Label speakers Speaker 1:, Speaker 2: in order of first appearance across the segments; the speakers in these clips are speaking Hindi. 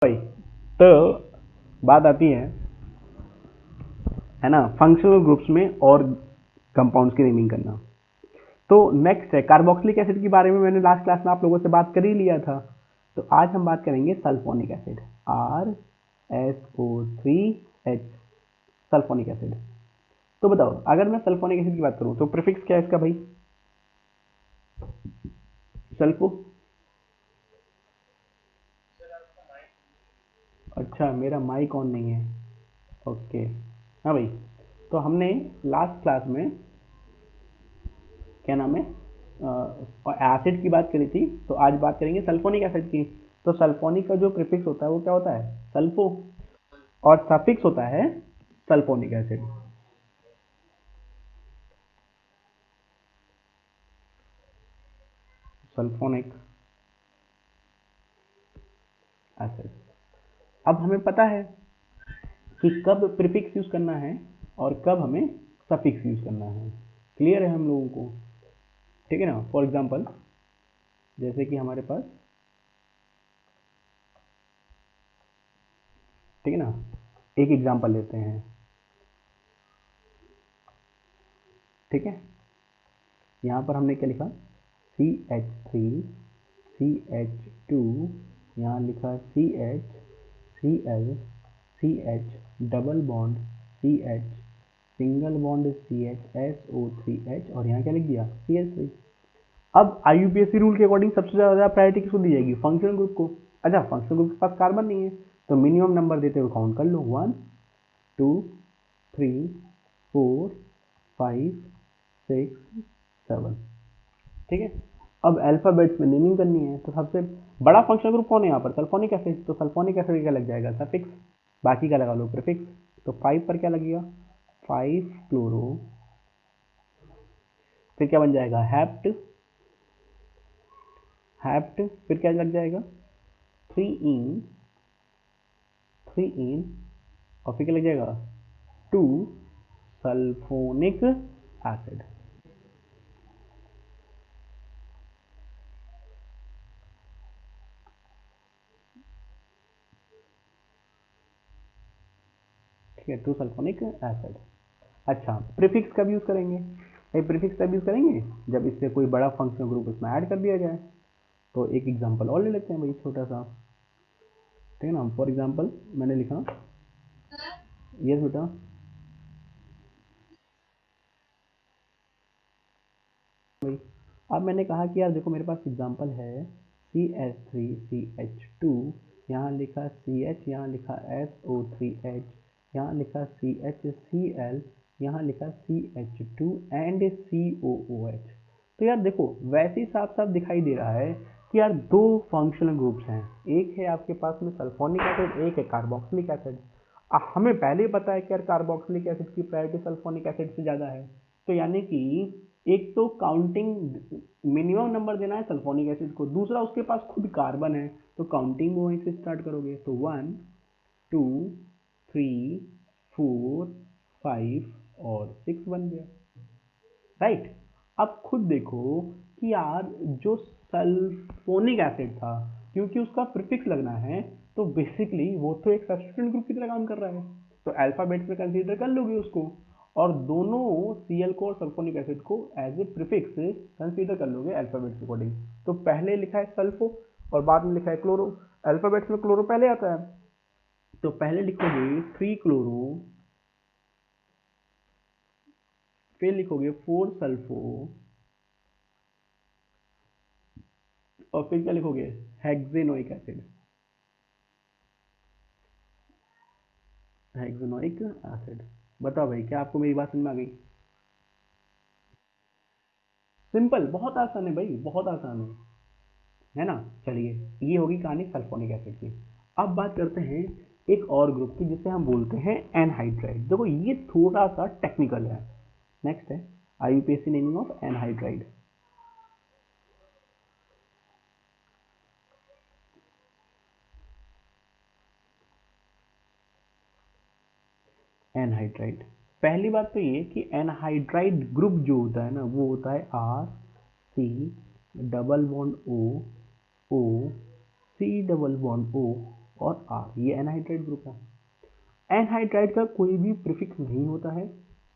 Speaker 1: भाई तो बात आती है ना, फंक्शनल ग्रुप्स में और कंपाउंड्स की नेमिंग करना। तो नेक्स्ट है कार्बोक्सिलिक एसिड के बारे में मैंने लास्ट क्लास में आप लोगों से बात कर ही लिया था। तो आज हम बात करेंगे sulphonic acid, RSO3H, sulphonic acid. तो बताओ, अगर मैं सल्फोनिक एसिड की बात करूं तो प्रीफिक्स क्या है इसका भाई? सल्फो। अच्छा, मेरा माइक ऑन नहीं है। ओके, हाँ भाई। तो हमने लास्ट क्लास में क्या नाम है एसिड की बात करी थी, तो आज बात करेंगे सल्फोनिक एसिड की। तो सल्फोनिक का जो प्रीफिक्स होता है वो क्या होता है? सल्फो। और सफिक्स होता है सल्फोनिक एसिड। Sulphonic acid. अब हमें पता है कि कब प्रीफिक्स यूज करना है और कब हमें सफिक्स यूज करना है। क्लियर है हम लोगों को? ठीक है ना। फॉर एग्जांपल जैसे कि हमारे पास, ठीक है ना, एक एग्जांपल लेते हैं। ठीक है, यहाँ पर हमने क्या लिखा? CH3 CH2, यहाँ लिखा CH CH double bond CH single bond CH SO3H और यहाँ क्या लिख दिया? CH3। अब IUPAC रूल के अकॉर्डिंग सबसे ज़्यादा प्रायोरिटी किसको दी जाएगी? फंक्शनल ग्रुप को। अच्छा, फंक्शनल ग्रुप के पास कार्बन नहीं है तो मिनिमम नंबर देते हुए काउंट कर लो, 1 2 3 4 5 6 7। ठीक है, अब अल्फाबेट्स में नेमिंग करनी है तो सबसे बड़ा फंक्शनल ग्रुप कौन है यहाँ पर? Sulphonic acid. तो सल्फोनिक एसिड क्या लग जाएगा? सफिक्स। बाकी का लगा लो प्रीफिक्स। तो 5 पर क्या लगेगा? 5 क्लोरो, फिर क्या बन जाएगा? हैप्ट। हैप्ट फिर क्या लग जाएगा? 3 इन और फिर क्या लग जाएगा? 2 सल्फोनिक एसिड। ठीक है, 2 सल्फोनिक एसिड। अच्छा, प्रीफिक्स कब यूज करेंगे भाई? प्रीफिक्स तब यूज करेंगे जब इससे कोई बड़ा फंक्शनल ग्रुप इसमें ऐड कर दिया जाए। तो एक एग्जांपल और ले लेते हैं भाई, छोटा सा। ठीक है ना। फॉर एग्जांपल मैंने लिखा, यस बेटा, भाई अब मैंने कहा कि यार देखो मेरे पास एग्जांपल है CH3CH2, यहाँ लिखा CH, यहाँ लिखा SO3H, यहाँ लिखा CHCl, यहाँ लिखा CH2 एंड COOH। तो यार देखो वैसे ही साफ साफ दिखाई दे रहा है कि यार दो फंक्शनल ग्रुप्स हैं, एक है आपके पास में सल्फोनिक एसिड, एक है कार्बोक्सिलिक एसिड। हमें पहले ही पता है कि यार कार्बोक्सिलिक एसिड की प्रायोरिटी सल्फोनिक एसिड से ज़्यादा है। तो यानी कि एक तो काउंटिंग मिनिमम नंबर देना है सल्फोनिक एसिड को, दूसरा उसके पास खुद कार्बन है तो काउंटिंग वहीं से स्टार्ट करोगे। तो 1 2 3 4 5 और 6 बन गया, राइट। अब खुद देखो कि यार जो सल्फोनिक एसिड था, क्योंकि उसका प्रीफिक्स लगना है तो बेसिकली वो तो एक सब्स्टिट्यूएंट ग्रुप की तरह काम कर रहा है, तो अल्फाबेट्स में कंसीडर कर लोगे उसको। और दोनों Cl को और सल्फोनिक एसिड को एज ए प्रीफिक्स कंसीडर कर लोगे अल्फाबेट्स के अकॉर्डिंग। तो पहले लिखा है सल्फो और बाद में लिखा है क्लोरो। अल्फाबेट्स में क्लोरो पहले आता है, तो पहले लिखोगे 3 क्लोरो, फिर लिखोगे 4 सल्फो, और फिर क्या लिखोगे? हेक्सेनोइक एसिड, हेक्सेनोइक एसिड। बताओ भाई, क्या आपको मेरी बात समझ में आ गई? सिंपल, बहुत आसान है भाई, बहुत आसान है ना। चलिए, ये होगी कहानी सल्फोनिक एसिड की। अब बात करते हैं एक और ग्रुप की जिसे हम बोलते हैं एनहाइड्राइड। देखो ये थोड़ा सा टेक्निकल है। नेक्स्ट है IUPAC naming of anhydride. Anhydride, पहली बात तो ये कि एनहाइड्राइड ग्रुप जो होता है ना वो होता है RC double bond O, O C double bond O और आर, ये एनहाइड्राइड ग्रुप है। एनहाइड्राइड का कोई भी प्रीफिक्स नहीं होता है,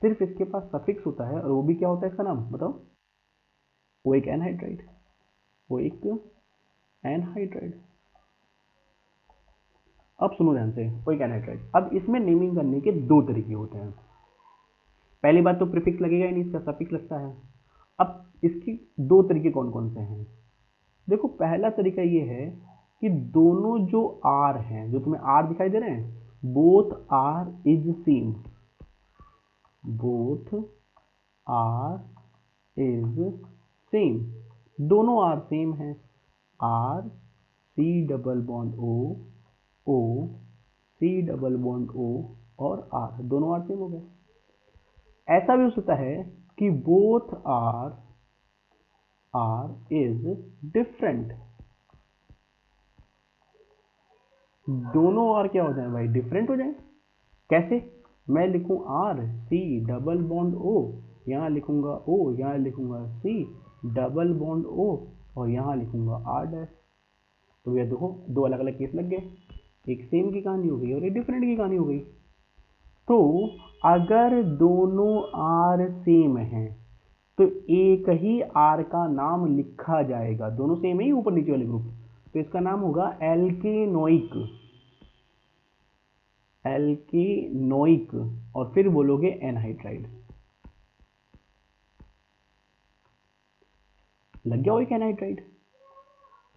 Speaker 1: सिर्फ इसके पास सफिक्स होता है, और वो भी क्या होता है, इसका नाम बताओ। वो एक एनहाइड्राइड, वो एक एनहाइड्राइड। अब सुनो ध्यान से, वो एक एनहाइड्राइड। अब इसमें नेमिंग करने के दो तरीके होते हैं। पहली बात तो प्रीफिक्स लगेगा ही नहीं, इसका सफिक्स लगता है। अब इसकी दो तरीके कौन कौन से हैं? देखो, पहला तरीका ये है कि दोनों जो आर हैं, जो तुम्हें आर दिखाई दे रहे हैं, both are is same, both are is same, दोनों आर सेम है। R C double bond O, O C double bond O, और आर, दोनों आर सेम हो गए। ऐसा भी हो सकता है कि बोथ आर इज डिफरेंट, दोनों आर क्या हो जाए भाई, डिफरेंट हो जाए। कैसे? मैं लिखूं R C double bond O, यहां लिखूंगा ओ, यहां लिखूंगा सी डबल बॉन्ड ओ, और यहां लिखूंगा आर डैश। तो ये देखो, दो अलग अलग केस लग गए, एक सेम की कहानी हो गई और एक डिफरेंट की कहानी हो गई। तो अगर दोनों आर सेम हैं तो एक ही आर का नाम लिखा जाएगा, दोनों सेम है ऊपर नीचे वाले ग्रुप, तो इसका नाम होगा एल्केनोइक, एल्केनोइक, और फिर बोलोगे एनहाइड्राइड। लग गया वो एक एनहाइड्राइड,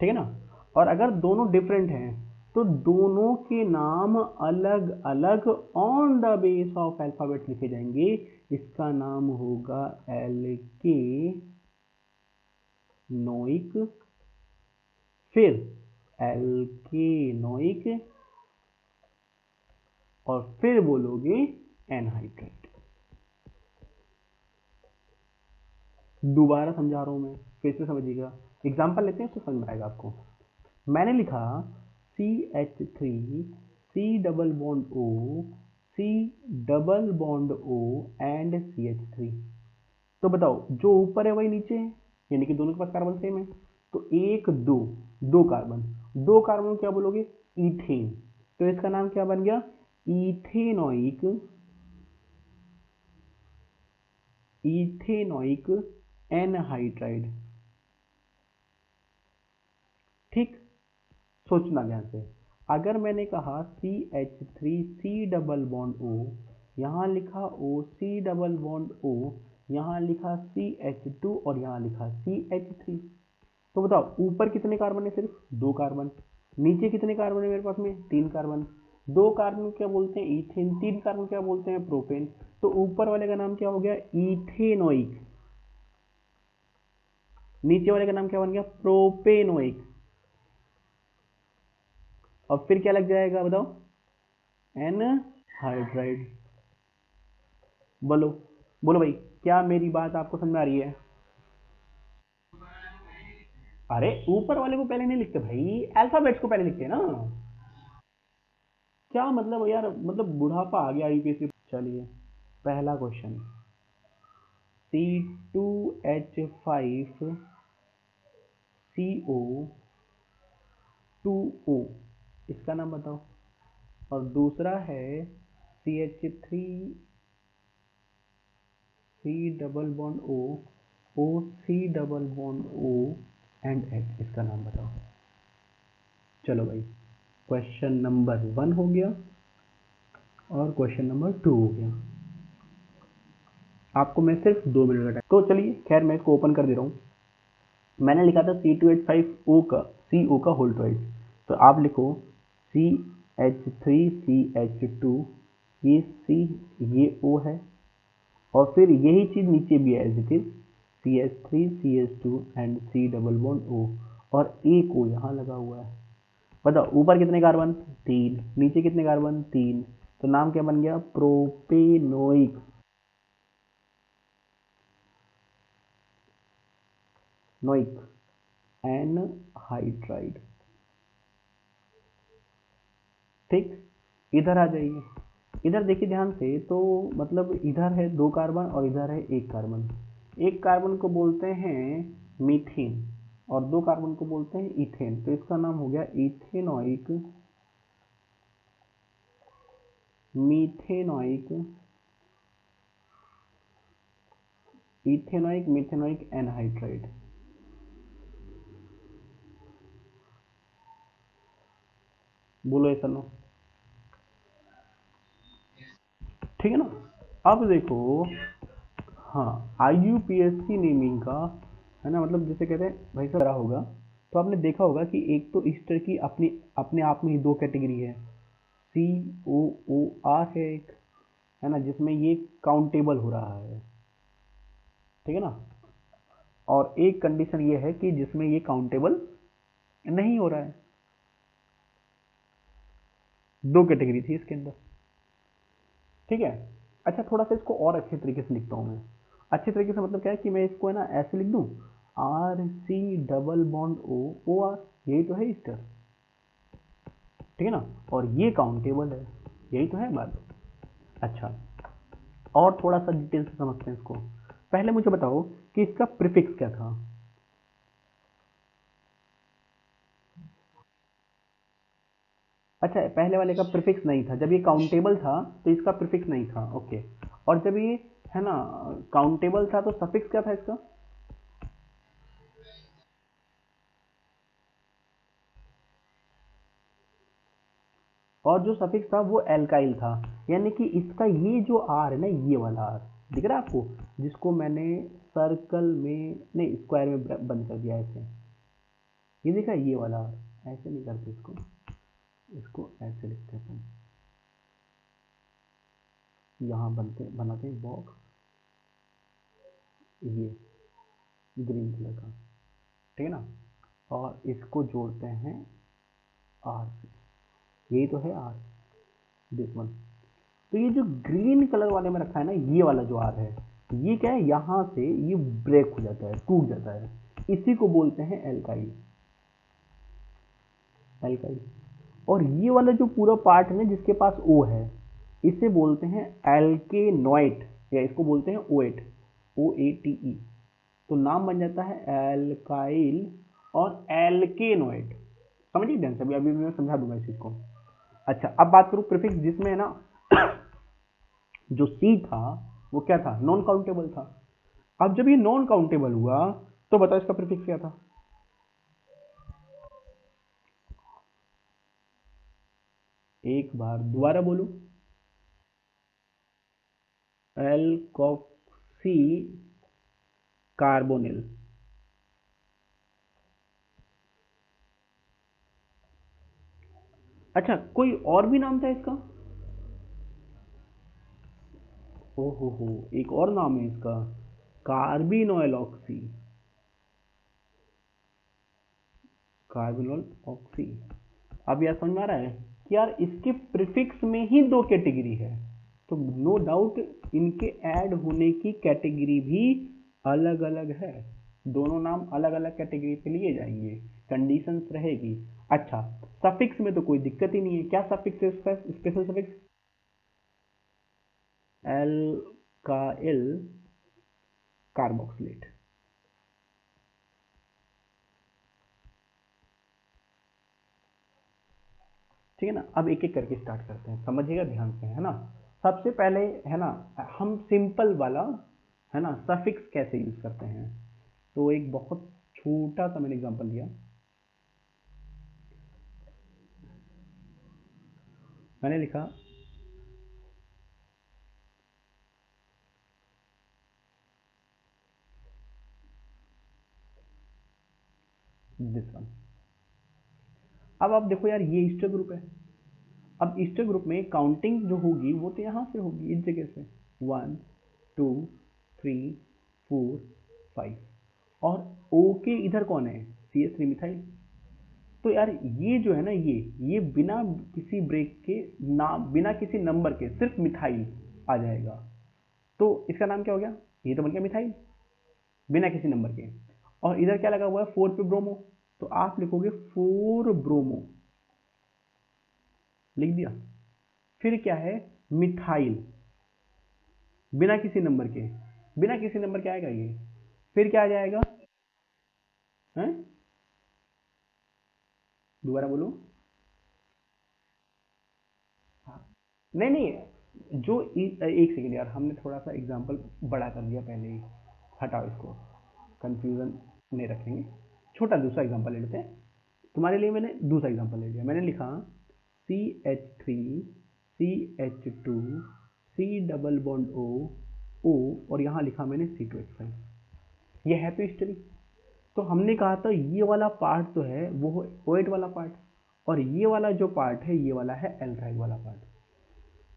Speaker 1: ठीक है ना। और अगर दोनों डिफरेंट हैं तो दोनों के नाम अलग अलग on the base of alphabet लिखे जाएंगे, इसका नाम होगा एल्केनोइक, फिर एल्केनोइक, और फिर बोलोगे एनहाइड्राइड। दोबारा समझा रहा हूं मैं, फिर से समझिएगा। एग्जांपल लेते हैं, उससे समझ में आएगा आपको। मैंने लिखा CH3 C double bond O, C double bond O and CH3। तो बताओ, जो ऊपर है वही नीचे है, यानी कि दोनों के पास कार्बन सेम है। तो एक दो, दो कार्बन, दो कार्बन क्या बोलोगे, ईथेन। तो इसका नाम क्या बन गया, इथेनोइक, इथेनोइक एनहाइड्राइड। ठीक, सोचना ध्यान से। अगर मैंने कहा CH3 C double bond O, यहां लिखा O C double bond O, यहां लिखा CH2 और यहां लिखा CH3, तो बताओ ऊपर कितने कार्बन है, सिर्फ दो कार्बन। नीचे कितने कार्बन है मेरे पास में, तीन कार्बन। दो कार्बन क्या बोलते हैं, ईथेन, तीन कार्बन क्या बोलते हैं, प्रोपेन। तो ऊपर वाले का नाम क्या हो गया, इथेनोइक, नीचे वाले का नाम क्या बन गया, प्रोपेनोइक, और फिर क्या लग जाएगा बताओ, एनहाइड्राइड। बोलो बोलो भाई, क्या मेरी बात आपको समझ में आ रही है? अरे ऊपर वाले को पहले नहीं लिखते भाई, अल्फाबेट्स को पहले लिखते हैं ना। क्या मतलब यार, मतलब बुढ़ापा आ गया यूपीएससी। चलिए, पहला क्वेश्चन, C2H5CO2O, इसका नाम बताओ। और दूसरा है CH3C double bond O, OC double bond O and H, इसका नाम बताओ। चलो भाई, क्वेश्चन नंबर 1 हो गया और क्वेश्चन नंबर 2 हो गया। आपको मैं सिर्फ 2 मिनट का टाइम, तो चलिए खैर मैं इसको ओपन कर दे रहा हूँ। मैंने लिखा था C2H5O का, CO का होल ट्वाइस, तो आप लिखो CH3CH2, ये C, ये O है, और फिर यही चीज नीचे भी है as it is, CH3CH2 and C double bond O, और एक O यहाँ लगा हुआ है। बताओ ऊपर कितने कार्बन, तीन, नीचे कितने कार्बन, तीन, तो नाम क्या बन गया, प्रोपेनोइक, नोइक एनहाइड्राइड। ठीक, इधर आ जाइए, इधर देखिए ध्यान से। तो मतलब इधर है दो कार्बन और इधर है एक कार्बन। एक कार्बन को बोलते हैं मीथेन और दो कार्बन को बोलते हैं इथेन, तो इसका नाम हो गया इथेनोइक मीथेनॉइक, इथेनॉइक, मिथेनॉइक एनहाइड्राइड। बोलो ऐसा नो, ठीक है ना। अब देखो, हाँ, IUPAC नेमिंग का है ना, मतलब जैसे कहते हैं भाई साहब रहा होगा, तो आपने देखा होगा कि एक तो ईस्टर की अपनी अपने आप में ही दो कैटेगरी है, COOR है एक, है ना, जिसमें ये काउंटेबल हो रहा है, ठीक है ना। और एक कंडीशन ये है कि जिसमें ये काउंटेबल नहीं हो रहा है। दो कैटेगरी थी इसके अंदर, ठीक है। अच्छा, थोड़ा सा इसको और अच्छे तरीके से लिखता हूँ मैं। अच्छे तरीके से मतलब क्या है कि मैं इसको है ना ऐसे लिख दूँ, RC double bond O, OR, यही तो है ईस्टर, ठीक है ना। और ये काउंटेबल है, यही तो है बात। अच्छा, और थोड़ा सा डिटेल से समझते हैं इसको। पहले मुझे बताओ कि इसका प्रीफिक्स क्या था। अच्छा, पहले वाले का प्रीफिक्स नहीं था, जब ये काउंटेबल था तो इसका प्रीफिक्स नहीं था, ओके। और जब ये है ना काउंटेबल था तो सफिक्स क्या था इसका। और जो सफिक्स था वो एल्काइल था, यानी कि इसका ये जो आर है ना, ये वाला आर दिख रहा है आपको, जिसको मैंने सर्कल में नहीं स्क्वायर में बंद कर दिया ऐसे, ये देखा ये वाला आर, ऐसे नहीं करते इसको, इसको ऐसे लिखते हैं अपन, यहाँ बनते बनाते हैं बॉक्स, ये ग्रीन कलर का, ठीक है ना। और इसको जोड़ते हैं आर से, यही तो है आर, दिस वन। तो ये जो ग्रीन कलर वाले में रखा है ना, ये वाला जो आर है, ये क्या है, यहाँ से ये ब्रेक हो जाता है, टूट जाता है, इसी को बोलते हैं एल्काइल, एल्काइल। और ये वाला जो पूरा पार्ट है ना जिसके पास ओ है, इसे बोलते हैं एल्केनोइट, या इसको बोलते हैं ओएट, OATE। तो नाम बन जाता है एल्काइल और एल्केनोइट। समझिए ध्यान से, अभी अभी मैं समझा दूंगा इस चीज को। अच्छा, अब बात करूं प्रीफिक्स, जिसमें है ना जो सी था वो क्या था, नॉन काउंटेबल था। अब जब ये नॉन काउंटेबल हुआ तो बताओ इसका प्रीफिक्स क्या था। एक बार दोबारा बोलो, एल्कोक्सी कार्बोनिल। अच्छा, कोई और भी नाम था इसका। ओहो, एक और नाम है इसका, कार्बिनोल ऑक्सी, कार्बिनोल ऑक्सी। अब यार समझ में आ रहा है कि यार इसके प्रीफिक्स में ही दो कैटेगरी है, तो नो डाउट इनके ऐड होने की कैटेगरी भी अलग अलग है, दोनों नाम अलग अलग कैटेगरी पे लिए जाएंगे, कंडीशंस रहेगी। अच्छा, सफिक्स में तो कोई दिक्कत ही नहीं है, क्या सफिक्स है इसका, स्पेशल सफिक्स, एल्काइल कार्बोक्सिलेट, ठीक है ना। अब एक एक करके स्टार्ट करते हैं, समझिएगा ध्यान से, है ना। सबसे पहले है ना, हम सिंपल वाला है ना सफिक्स कैसे यूज करते हैं, तो एक बहुत छोटा सा मैंने एग्जांपल दिया, मैंने लिखा दिस वन। अब आप देखो यार, ये ईस्टर ग्रुप है, अब ईस्टर ग्रुप में काउंटिंग जो होगी वो तो यहाँ से होगी, इस जगह से, 1 2 3 4 5, और ओ के इधर कौन है, CH3 मिथाइल। तो यार ये जो है ना, ये बिना किसी ब्रेक के नाम, बिना किसी नंबर के सिर्फ मिथाइल आ जाएगा, तो इसका नाम क्या हो गया, ये तो बन गया मिथाइल बिना किसी नंबर के। और इधर क्या लगा हुआ है, 4 पे ब्रोमो, तो आप लिखोगे 4 ब्रोमो, लिख दिया। फिर क्या है, मिथाइल बिना किसी नंबर के, बिना किसी नंबर के आएगा ये, फिर क्या आ जाएगा, है, दोबारा बोलो। नहीं नहीं, जो एक सेकेंड यार, हमने थोड़ा सा एग्जांपल बड़ा कर दिया पहले ही, हटाओ इसको, कंफ्यूजन नहीं रखेंगे। छोटा दूसरा एग्जांपल ले लेते हैं। तुम्हारे लिए मैंने दूसरा एग्जांपल ले लिया, मैंने लिखा CH3 CH2 C double bond O और यहाँ लिखा मैंने C2H5। ये है तो हिस्ट्री। तो हमने कहा था ये वाला पार्ट तो है वो OH वाला पार्ट, और ये वाला जो पार्ट है ये वाला है एल्काइल वाला पार्ट।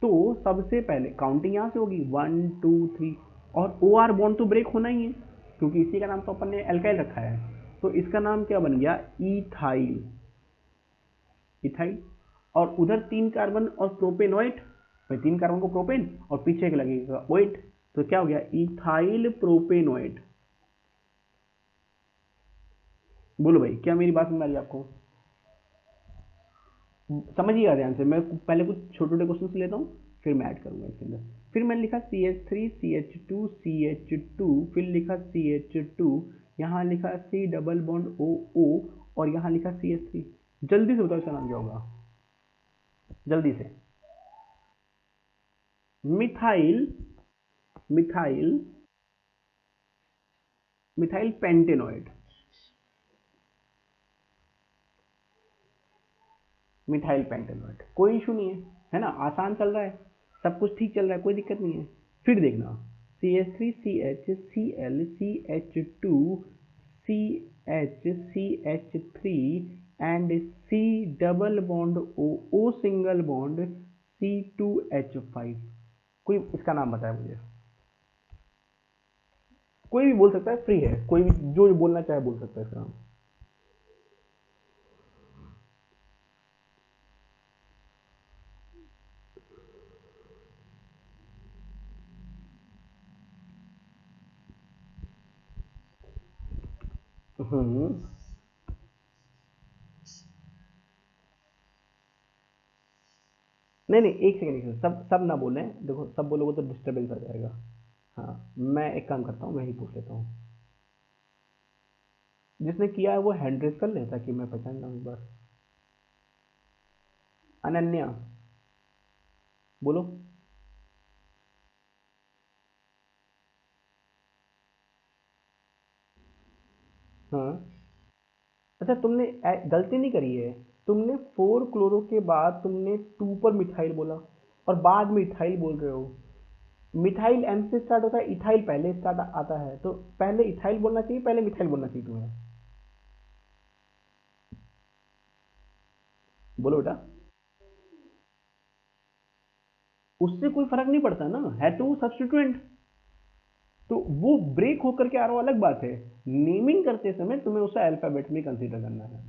Speaker 1: तो सबसे पहले काउंटिंग यहाँ से होगी 1 2 3, और OR बॉन्ड तो ब्रेक होना ही है, क्योंकि इसी का नाम तो अपन ने एल्काइल रखा है। तो इसका नाम क्या बन गया, इथाइल। इथाइल, और उधर 3 कार्बन और प्रोपेनोइट, भाई 3 कार्बन को प्रोपेन और पीछे के लगेगा ओइट, तो क्या हो गया, इथाइल प्रोपेनोइट। बोलो भाई, क्या मेरी बात समझ आ रही है आपको? समझिएगा ध्यान से, मैं पहले कुछ छोटे छोटे क्वेश्चन लेता हूँ, फिर मैं ऐड करूंगा इसके अंदर। फिर मैंने लिखा CH3 CH2 CH2, फिर लिखा CH2, यहाँ लिखा C डबल बॉन्ड O और यहाँ लिखा CH3। जल्दी से बताओ इसका नाम क्या होगा, जल्दी से। Methyl, methyl, methyl pentanoid. Methyl pentanoid, कोई इशू नहीं है ना, आसान चल रहा है, सब कुछ ठीक चल रहा है, कोई दिक्कत नहीं है। फिर देखना CH3 CH Cl CH2 CH and C double bond O single bond C2H5। कोई इसका नाम बताए मुझे, कोई भी बोल सकता है, फ्री है, कोई भी जो बोलना चाहे बोल सकता है इसका नाम। हम्म, नहीं नहीं, एक सेकंड, एक सेकंड, सब सब ना बोलें, देखो सब बोलोगे तो डिस्टरबेंस आ जाएगा। हाँ, मैं एक काम करता हूँ, मैं ही पूछ लेता हूँ। जिसने किया है वो हैंड रेस कर ले, ताकि मैं पहचान जाऊँ एक बार। अनन्या, बोलो। हाँ, अच्छा तुमने गलती नहीं करी है, तुमने 4 क्लोरो के बाद तुमने 2 पर मिथाइल बोला, और बाद में इथाइल बोल रहे हो। मिथाइल M से स्टार्ट होता है, इथाइल पहले स्टार्ट आता है, तो पहले इथाइल बोलना चाहिए, पहले मिथाइल बोलना चाहिए तुम्हें। बोलो बेटा। उससे कोई फर्क नहीं पड़ता ना, है तो वो सब्स्टिट्यूएंट, तो वो ब्रेक होकर के आ रहा हो अलग बात है। नेमिंग करते समय तुम्हें उसे अल्फाबेट में कंसीडर करना है।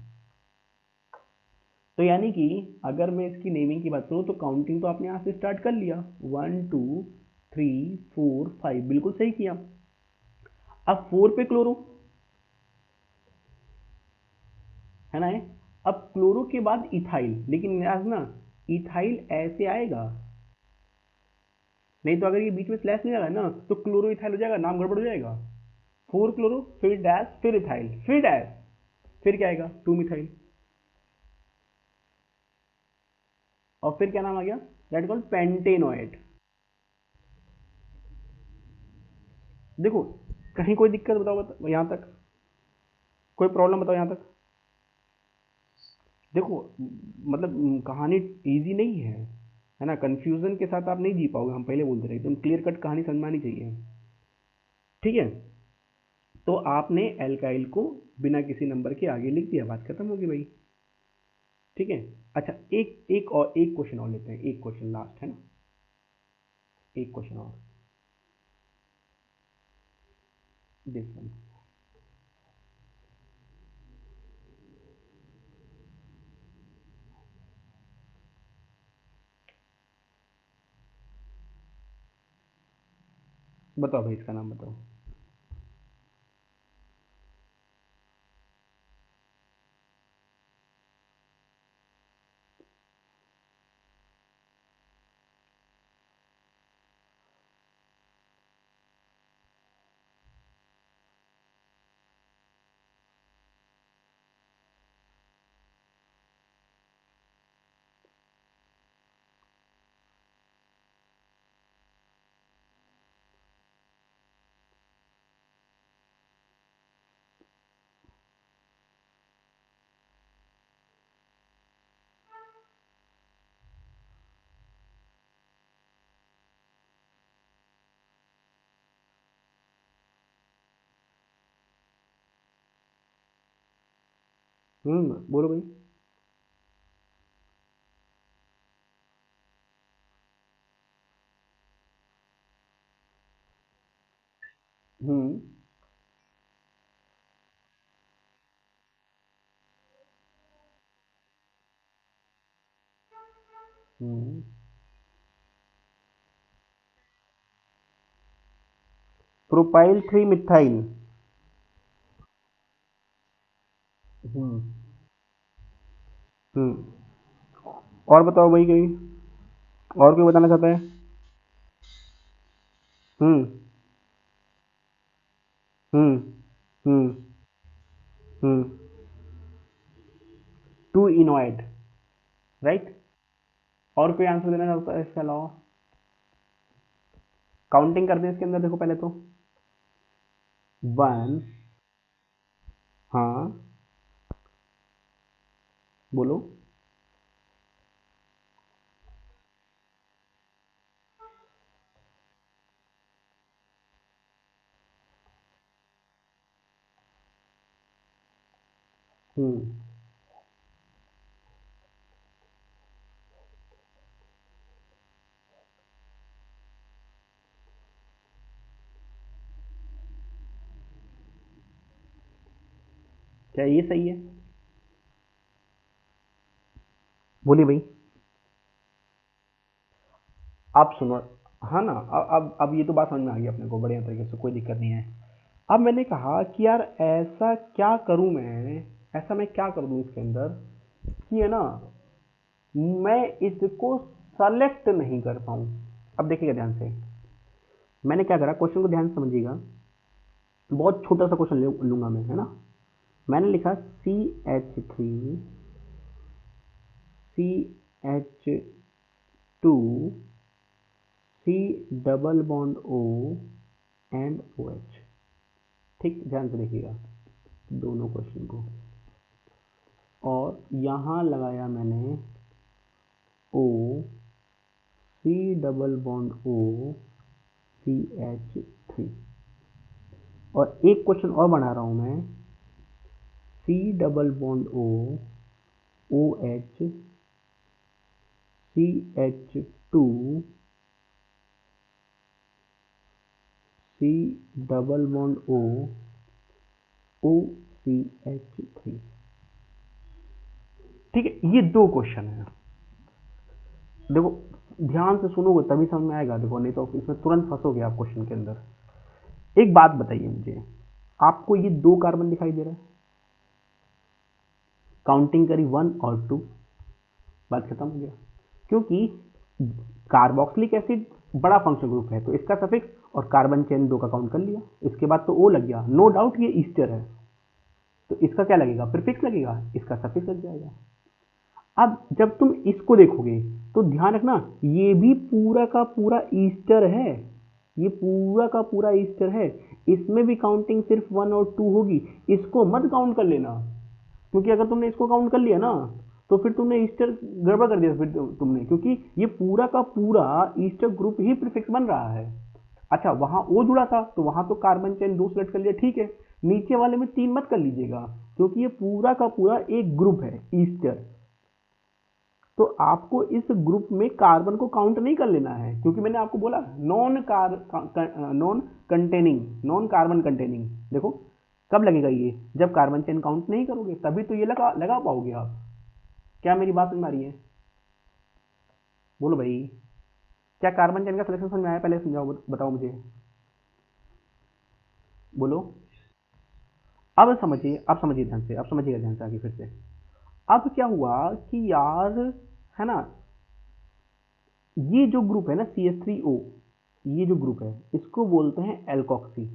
Speaker 1: तो यानी कि अगर मैं इसकी नेमिंग की बात करूं तो काउंटिंग तो आपने यहां से स्टार्ट कर लिया, 1 2 3 4 5, बिल्कुल सही किया। अब 4 पे क्लोरो है ना, है। अब क्लोरो के बाद इथाइल, लेकिन याद ना, इथाइल ऐसे आएगा, नहीं तो अगर ये बीच में स्लैश नहीं लगा ना तो क्लोरो इथाइल हो जाएगा, नाम गड़बड़ हो जाएगा। 4 क्लोरो, फिर डैश, फिर इथाइल, फिर डैश, फिर क्या आएगा, 2 मिथाइल, और फिर क्या नाम आ गया, दैट कॉल्ड पेंटेनोएट। देखो, कहीं कोई दिक्कत बताओ, यहाँ तक कोई प्रॉब्लम बताओ यहाँ तक। देखो, मतलब कहानी इजी नहीं है ना, कंफ्यूजन के साथ आप नहीं जी पाओगे, हम पहले बोलते रहे, एकदम क्लियर कट कहानी समझ में आनी चाहिए। ठीक है, तो आपने एल्काइल को बिना किसी नंबर के आगे लिख दिया, बात खत्म होगी भाई। ठीक है। अच्छा, एक एक और एक क्वेश्चन और लेते हैं, एक क्वेश्चन लास्ट है ना, एक क्वेश्चन और देखते हैं। बताओ भाई, इसका नाम बताओ। बोलो भाई। हम्म हम्म प्रोपाइल 3 मिथाइल। हम्म हम्म और बताओ भाई कहीं, और कोई बताना चाहता है? हम्म हम्म हम्म हम्म 2 इनोएड, राइट। और कोई आंसर देना चाहता है इसके अलावा? काउंटिंग करते हैं इसके अंदर, देखो पहले तो 1। हाँ बोलो। हम्म क्या ये सही है? बोलिए भाई। आप सुनो, हाँ ना, अब ये तो बात समझ में आ गई अपने को बढ़िया तरीके से, कोई दिक्कत नहीं है। अब मैंने कहा कि यार ऐसा क्या करूं मैं, ऐसा मैं क्या कर दूं इसके अंदर कि है ना, मैं इसको सेलेक्ट नहीं कर पाऊं। अब देखिएगा ध्यान से, मैंने क्या करा, क्वेश्चन को ध्यान से समझिएगा। बहुत छोटा सा क्वेश्चन लूंगा मैं, है ना। मैंने लिखा CH3 CH2 C double bond O and OH। ठीक, ध्यान से देखिएगा दोनों क्वेश्चन को। और यहाँ लगाया मैंने O C double bond O CH3। और एक क्वेश्चन और बना रहा हूँ मैं, C double bond O OH ठीक है, ये दो क्वेश्चन है। देखो ध्यान से सुनोगे तभी समझ में आएगा, देखो नहीं तो इसमें तुरंत फंसोगे आप क्वेश्चन के अंदर। एक बात बताइए मुझे, आपको ये दो कार्बन दिखाई दे रहा है, काउंटिंग करी 1 और 2, बात खत्म हो गया। क्योंकि कार्बोक्सिलिक एसिड बड़ा फंक्शनल ग्रुप है, तो इसका सफिक्स और कार्बन चेन 2 का काउंट कर लिया, इसके बाद तो O लग गया, नो डाउट ये ईस्टर है, तो इसका क्या लगेगा, प्रीफिक्स लगेगा, इसका सफिक्स लग जाएगा। अब जब तुम इसको देखोगे तो ध्यान रखना, ये भी पूरा का पूरा ईस्टर है, ये पूरा का पूरा ईस्टर है, इसमें भी काउंटिंग सिर्फ 1 और 2 होगी, इसको मत काउंट कर लेना। क्योंकि अगर तुमने इसको काउंट कर लिया ना, तो फिर तुमने ईस्टर गड़बड़ कर दिया फिर तुमने, क्योंकि ये पूरा का पूरा ईस्टर ग्रुप ही प्रीफिक्स बन रहा है। अच्छा वहां ओ जुड़ा था तो वहां तो कार्बन चेन 2 सेलेक्ट कर लिया, ठीक है, नीचे वाले में 3 मत कर लीजिएगा, क्योंकि ये पूरा का पूरा एक ग्रुप है ईस्टर। तो आपको इस ग्रुप में कार्बन को काउंट नहीं कर लेना है, क्योंकि मैंने आपको बोला नॉन कार्बन कंटेनिंग। देखो कब लगेगा ये, जब कार्बन चेन काउंट नहीं करोगे, तभी तो ये लगा लगा पाओगे आप। क्या मेरी बात समझ में आ रही है? बोलो भाई, क्या कार्बन चेन का सिलेक्शन समझ में आया? पहले समझाओ, बताओ मुझे, बोलो। अब समझिए, अब समझिए ध्यान से, अब समझिएगा ध्यान से आगे फिर से। अब क्या हुआ कि यार, है ना, ये जो ग्रुप है ना CH3O, ये जो ग्रुप है इसको बोलते हैं एल्कोक्सी।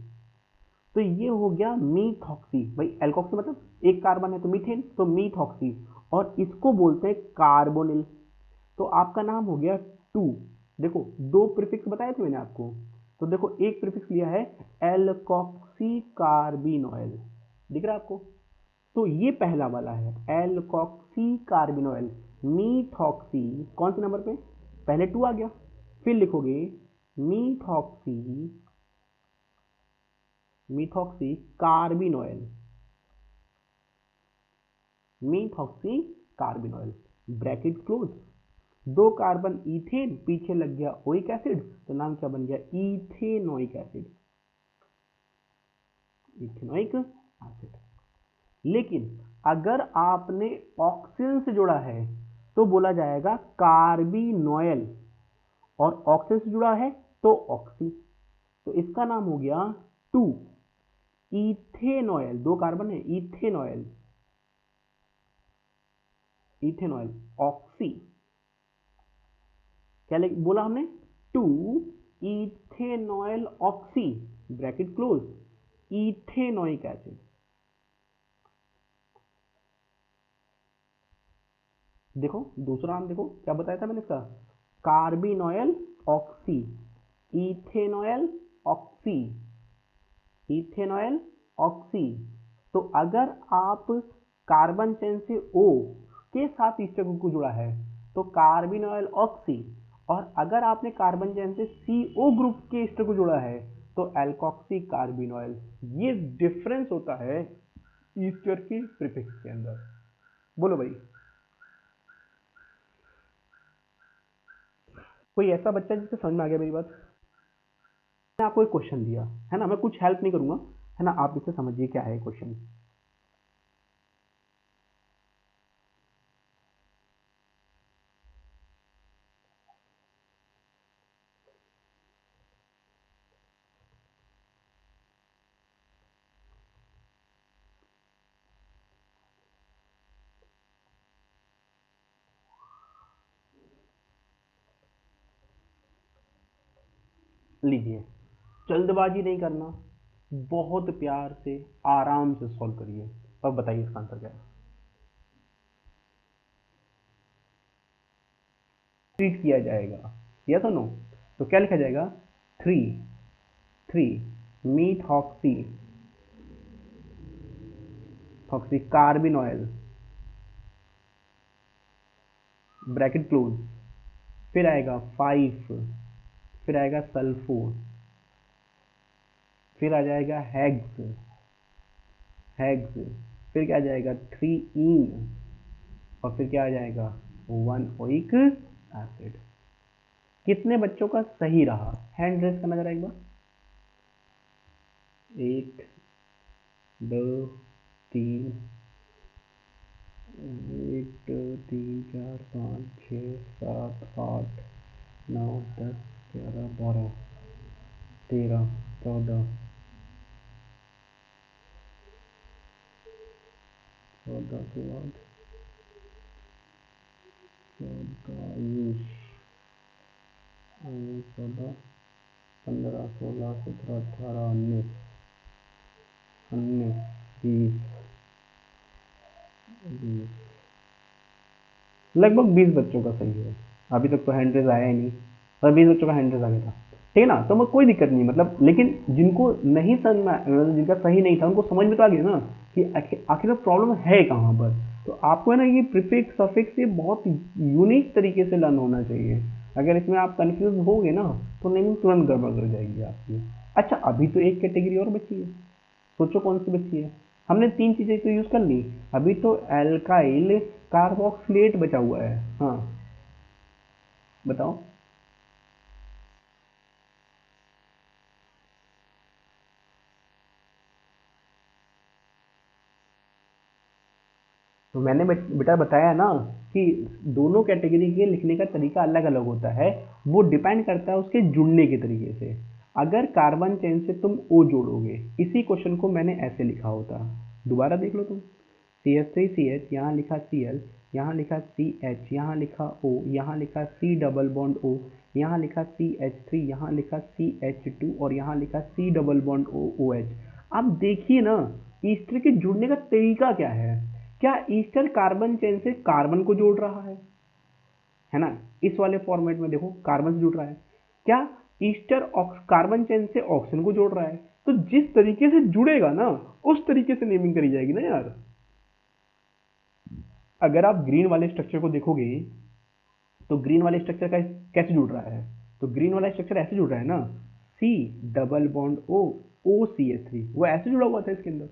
Speaker 1: तो ये हो गया मीथॉक्सी, भाई एल्कोक्सी मतलब एक कार्बन है तो मीथेन, तो मीथॉक्सी। और इसको बोलते हैं कार्बोनिल। तो आपका नाम हो गया 2। देखो दो प्रीफिक्स बताए थे मैंने आपको, तो देखो एक प्रीफिक्स लिया है एल्कोक्सी कार्बिनोइल, दिख रहा है आपको? तो ये पहला वाला है एल्कोक्सी कार्बिनोइल। मीथॉक्सी कौन से नंबर पे, पहले 2 आ गया, फिर लिखोगे मीथॉक्सी, मीथॉक्सी कार्बिनोइल। मीथॉक्सी कार्बिनॉयल, ब्रैकेट क्लोज। 2 कार्बन इथेन, पीछे लग गया ओइक एसिड, तो नाम क्या बन गया, इथेनोइक एसिड, इथेनोइक एसिड। लेकिन अगर आपने ऑक्सीजन से जोड़ा है तो बोला जाएगा कार्बिनोयल, और ऑक्सीजन से जुड़ा है तो ऑक्सी, तो इसका नाम हो गया 2 इथेनॉयल। 2 कार्बन है, इथेनॉयल, इथेनॉयल ऑक्सी, क्या बोला हमने, 2 ethanoyl oxy, bracket close, ethanoic acid. देखो दूसरा नाम देखो क्या बताया था मैंने इसका, carbinoyl oxy, ethanoyl oxy, ethanoyl oxy. तो अगर आप कार्बन चेन से O के साथ ईस्टर ग्रुप को जुड़ा है तो कार्बिनोयल ऑक्सी, और अगर आपने कार्बन चेन से CO ग्रुप के ईस्टर को जुड़ा है तो एल्कोक्सी कार्बिनोयल। ये डिफरेंस होता है ईस्टर के प्रीफिक्स के अंदर। बोलो भाई, कोई ऐसा बच्चा जिससे समझ में आ गया मेरी बात। मैंने आपको एक क्वेश्चन दिया है ना, मैं कुछ हेल्प नहीं करूंगा, है ना, आप इसे समझिए क्या है क्वेश्चन। लीजिए, जल्दबाजी नहीं करना, बहुत प्यार से आराम से सॉल्व करिए और बताइए इसका आंसर क्या है। ट्रीट किया जाएगा, यस और नो, तो क्या लिखा जाएगा, 3 मीथॉक्सी कार्बिनोयल, ब्रैकेट क्लोज, फिर आएगा 5, फिर आएगा सल्फो, फिर आ जाएगा हेग्स, फिर क्या आ जाएगा 3 और फिर क्या आ जाएगा 1 ओइक एसिड। कितने बच्चों का सही रहा, हैंड रेस करना जरा एक बार। 1 2 3, 1 2 3 4 5 6 7 8 9 10 11 12 13 14 के बाद 14 14 15 16 17 18 19 20 लगभग 20 बच्चों का सही है। अभी तक तो हैंड रेज आया ही नहीं, और 20 बच्चों का हैंड रेज आ गया था, ठीक है ना, तो कोई दिक्कत नहीं, मतलब लेकिन जिनको नहीं समझ में, जिनका सही नहीं था उनको समझ में तो आ गया ना कि आखिर प्रॉब्लम है कहाँ पर। तो आपको है ना ये प्रीफिक्स सफिक्स ये बहुत यूनिक तरीके से लर्न होना चाहिए। अगर इसमें आप कंफ्यूज होगे ना तो नेमिंग तुरंत गड़बड़ कर जाएगी आपकी। अच्छा, अभी तो एक कैटेगरी और बची है, सोचो कौन सी बची है। हमने 3 चीजें तो यूज कर ली, अभी तो एल्काइल कार्बोक्सिलेट बचा हुआ है। हाँ बताओ। तो मैंने बेटा बताया ना कि दोनों कैटेगरी के लिखने का तरीका अलग अलग होता है, वो डिपेंड करता है उसके जुड़ने के तरीके से। अगर कार्बन चेन से तुम O जोड़ोगे, इसी क्वेश्चन को मैंने ऐसे लिखा होता, दोबारा देख लो तुम, CH3CH, यहाँ लिखा Cl, यहाँ लिखा CH, यहाँ लिखा O, यहाँ लिखा C डबल बॉन्ड O, यहाँ लिखा CH3, यहाँ लिखा CH2 और यहाँ लिखा C double bond O OH। अब देखिए ना ईस्टर के जुड़ने का तरीका क्या है। क्या ईस्टर कार्बन चेन से कार्बन को जोड़ रहा है ना, इस वाले फॉर्मेट में देखो कार्बन से जुड़ रहा है। क्या ईस्टर कार्बन चेन से ऑक्सीजन को जोड़ रहा है। तो जिस तरीके से जुड़ेगा ना उस तरीके से नेमिंग करी जाएगी ना यार। अगर आप ग्रीन वाले स्ट्रक्चर को देखोगे तो ग्रीन वाले स्ट्रक्चर का कैसे जुड़ रहा है, तो ग्रीन वाला स्ट्रक्चर ऐसे जुड़ रहा है ना, C double bond O, OCH3, वो ऐसे जुड़ा हुआ था इसके अंदर।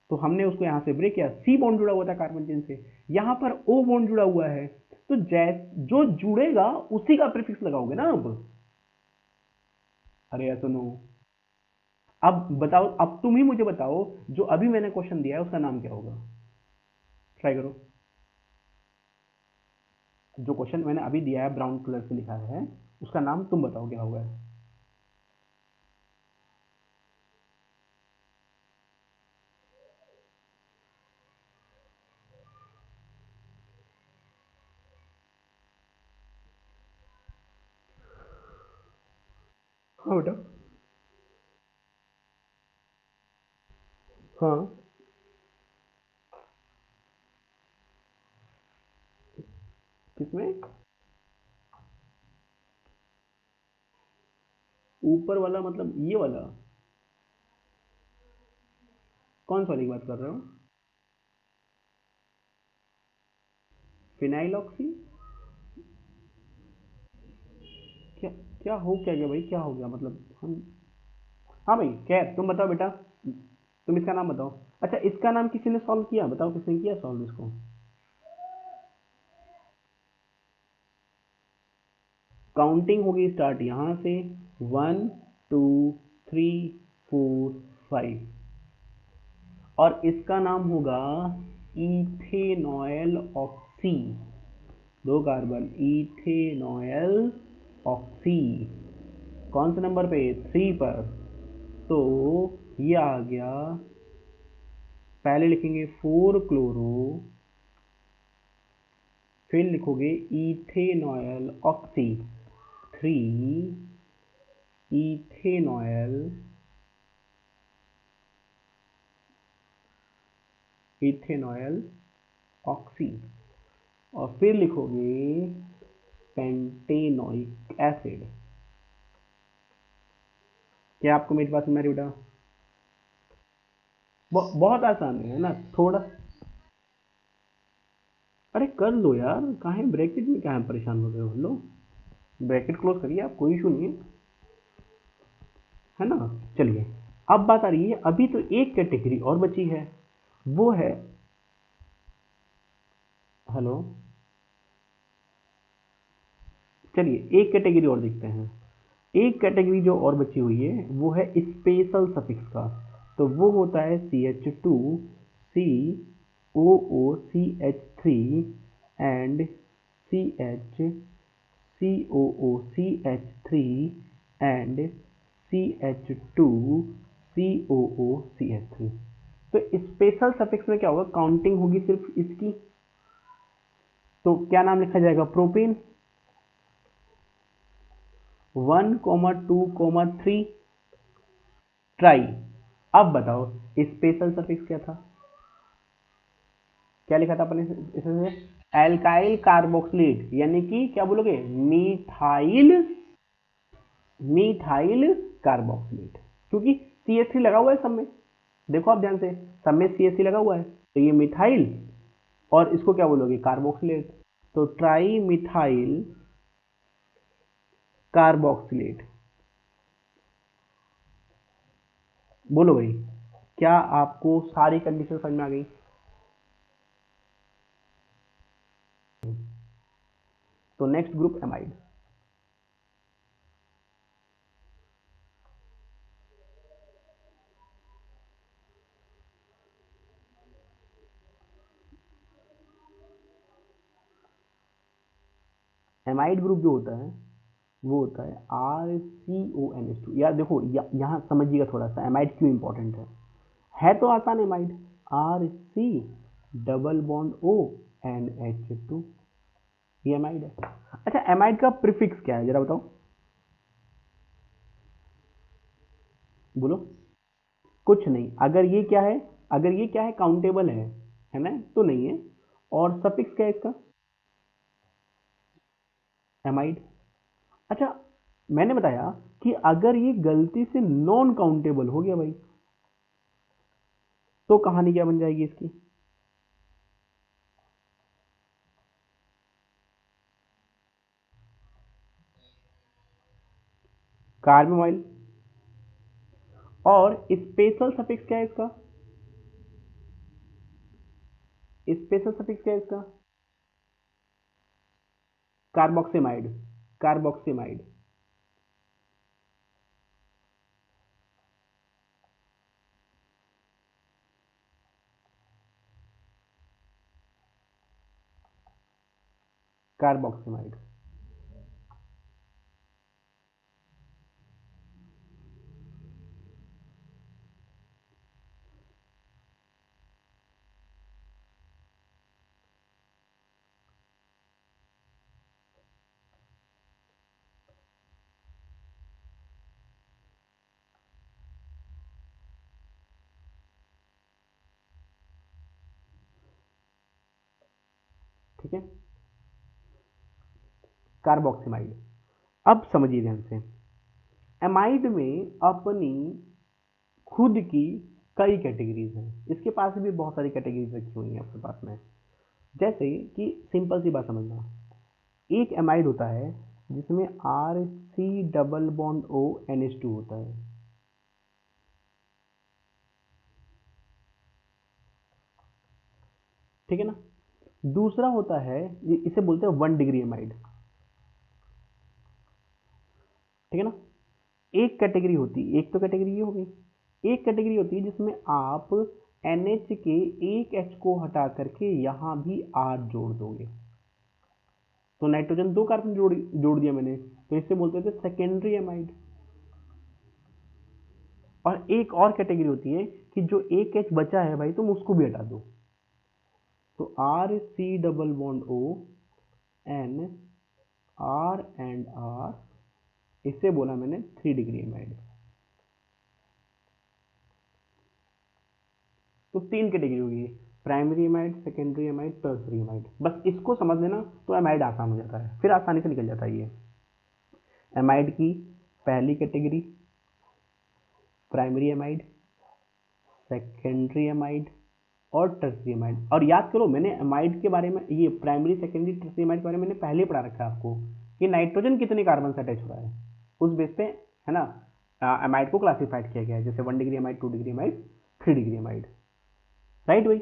Speaker 1: तो हमने उसको यहाँ से ब्रेक किया, सी बॉन्ड जुड़ा हुआ था कार्बन चेन से, यहाँ पर ओ बॉन्ड जुड़ा हुआ है, तो जो जुड़ेगा उसी का प्रीफिक्स लगाओगे ना अब। अरे सुनो, अब बताओ, अब तुम ही मुझे बताओ, जो अभी मैंने क्वेश्चन दिया है उसका नाम क्या होगा, ट्राई करो। जो क्वेश्चन मैंने अभी दिया है ब्राउन कलर से लिखा है, उसका नाम तुम बताओ क्या होगा। हाँ बेटा। हाँ, किसमें? ऊपर वाला मतलब ये वाला? कौन सा वाली की बात कर रहे हो? Phenyl oxy? क्या? क्या हो क्या गया भाई, क्या हो गया मतलब हम? हाँ भाई, खैर तुम बताओ बेटा, तुम इसका नाम बताओ। अच्छा, इसका नाम किसी ने सॉल्व किया, बताओ किसने किया सॉल्व इसको? काउंटिंग होगी स्टार्ट यहाँ से, 1 2 3 4 5, और इसका नाम होगा इथेनॉयल ऑक्सी। दो कार्बन, इथेनॉयल ऑक्सी। कौन से नंबर पे? 3 पर। तो ये आ गया, पहले लिखेंगे 4 क्लोरो, फिर लिखोगे इथेनॉयल ऑक्सी, 3 इथेनॉयल ऑक्सी, और फिर लिखोगे पेंटेनोइक एसिड। क्या आपको मेरी बात समझ रही बेटा? बहुत आसान है ना थोड़ा। अरे कर लो यार, काहे ब्रैकेट में क्या परेशान हो रहे हो, लो ब्रैकेट क्लोज करिए आप, कोई इशू नहीं है, है ना। चलिए, अब बात आ रही है, अभी तो एक कैटेगरी और बची है, वो है, हेलो, चलिए एक कैटेगरी और देखते हैं। एक कैटेगरी जो और बची हुई है वो है स्पेशल सफिक्स का, तो वो होता है CH2COO CH3 and CHCOOCH3 and CH2COOCH3। तो स्पेशल सफिक्स में क्या होगा, काउंटिंग होगी सिर्फ इसकी, तो क्या नाम लिखा जाएगा, प्रोपेन 1 2 3 ट्राई। अब बताओ स्पेशल सफिक्स क्या था, क्या लिखा था अपने इसमें? एल्काइल कार्बोक्सिलेट, यानी कि क्या बोलोगे, मिथाइल, मिथाइल कार्बोक्सिलेट, क्योंकि CH3 लगा हुआ है सब में, देखो आप ध्यान से, सब में CH3 लगा हुआ है, तो ये मिथाइल, और इसको क्या बोलोगे, कार्बोक्सिलेट, तो ट्राई मिथाइल कार्बोक्सिलेट। बोलो भाई, क्या आपको सारी कंडीशन समझ में आ गई? तो next group amide. Amide group जो होता है वो होता है RCONH2। यार देखो, यहाँ समझिएगा थोड़ा सा एमाइड क्यों इंपॉर्टेंट है तो आसान amide, RC double bond O and H2, ये एमाइड है। अच्छा, एमाइड का प्रीफिक्स क्या है जरा बताओ, बोलो। कुछ नहीं, अगर ये क्या है, अगर ये क्या है, काउंटेबल है ना, तो नहीं है, और सफिक्स क्या है इसका, एमाइड। अच्छा, मैंने बताया कि अगर ये गलती से नॉन काउंटेबल हो गया भाई, तो कहानी क्या बन जाएगी इसकी, कार्बोमाइल। और स्पेशल सफिक्स क्या है इसका, स्पेशल सफिक्स क्या है इसका? कार्बोक्सिमाइड, कार्बोक्सिमाइड। कार्बोक्सिमाइड। ठीक है, कार्बोक्सिमाइड। अब समझिए ध्यान से, एमाइड में अपनी खुद की कई कैटेगरीज हैं, इसके पास भी बहुत सारी कैटेगरीज रखी हुई हैं अपने पास में। जैसे कि सिंपल सी बात समझना, एक एमाइड होता है जिसमें RC double bond O NH2 होता है। ठीक है ना। दूसरा होता है, इसे बोलते हैं 1 डिग्री एमाइड। ठीक है ना। एक कैटेगरी होती, एक तो कैटेगरी ये हो गई। एक कैटेगरी होती है जिसमें आप NH के एक H को हटा करके यहां भी R जोड़ दोगे, तो नाइट्रोजन 2 कार्बन जोड़ दिया मैंने, तो इसे बोलते थे सेकेंडरी एमाइड। और एक और कैटेगरी होती है कि जो एक H बचा है भाई तुम उसको भी हटा दो, तो RC double bond O N R इससे बोला मैंने 3 डिग्री एमाइड। तो 3 कैटेगरी होगी, primary amide, secondary amide, tertiary amide. बस इसको समझ लेना तो एमाइड आसान हो जाता है, फिर आसानी से निकल जाता है ये। एमाइड की पहली category primary amide, secondary amide और टर्सरी एमाइड। और याद करो मैंने एमाइड के बारे में, ये प्राइमरी सेकेंडरी टर्सरी एमाइड के बारे में मैंने पहले ही पढ़ा रखा है आपको कि नाइट्रोजन कितने कार्बन से अटैच हो रहा है, उस बेस पे है ना एमाइड को क्लासिफाइड किया गया है, जैसे 1 degree amide, 2 degree amide, 3 degree amide. Right भाई।